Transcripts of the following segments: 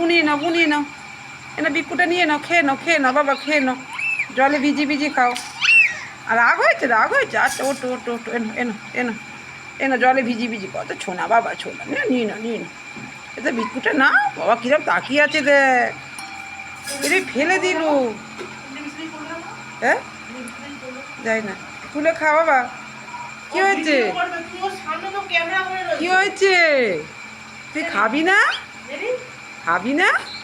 বুনিয়ে নাও এনে বিস্কুটটা নিয়ে নাও, খেয়ে নাও বাবা, খেয়ে নাও, জলে ভিজি খাও। আর রাগ হয়েছে, আচ্ছা ওটো এনো জলে ভিজি কত ছোনা বাবা, ছোনা নিয়ে নাও এতে বিস্কুটটা না বাবা, কিরম তাকিয়ে আছে দেখ, এরে ফেলে দিল। হ্যাঁ যাই না, তুলে খা বাবা। কি হয়েছে, কি হয়েছে, তুই খাবি না?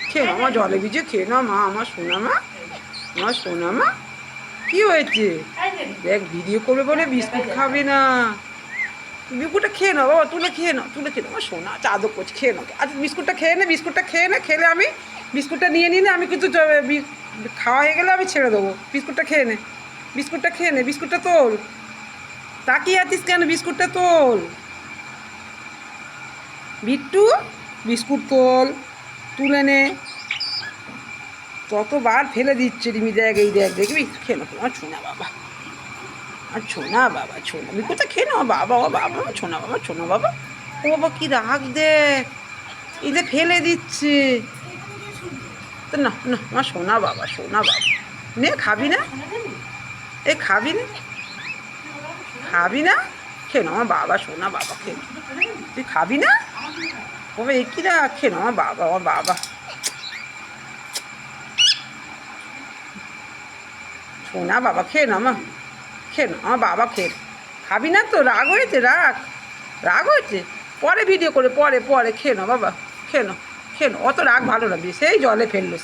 খেয়ে নাও আমার জলে ভিজে খেয়ে নাও মা, আমার সোনা মা। কি হয়েছে দেখ, ভিডিও করবে বলে বিস্কুট খাবে না, বিস্কুটটা খেয়ে নাও বাবা, তুলে খেয়ে নাও আমার সোনা, চাদর করছে, খেয়ে নাও। আচ্ছা বিস্কুটটা খেয়ে নে, খেলে আমি বিস্কুটটা নিয়ে নিলে আমি কিন্তু খাওয়া হয়ে গেলে আমি ছেড়ে দেবো। বিস্কুটটা খেয়ে নে, বিস্কুটটা তোল, তাকিয়ে আছিস কেন, বিস্কুটটা তোল বিট্টু, বিস্কুট তুলে নে। কতবার ফেলে দিচ্ছে রিমি, দেখ এই দেখ, দেখবি খেয়ে নাও আমার ছোনা বাবা, বিস্কুটটা খেয়ে নাও বাবা, ছোনা বাবা, ও বাবা কি রাগ দেখ, এই যে ফেলে দিচ্ছে। তো না আমার সোনা বাবা, নে খাবি না, খাবি না, খেয়ে নাও আমার বাবা, সোনা বাবা, খেয়ে তুই খাবি না বাবা, একই রাগ, খেয়ে নাও আমার বাবা, সোনা বাবা, খেয়ে নাও আমার বাবা, খাবি না তো, রাগ হয়েছে, পরে ভিডিও করে পরে খেয়ে নাও বাবা, খেয়ে নাও, অত রাগ ভালো লাগবে, সেই জলে ফেললো,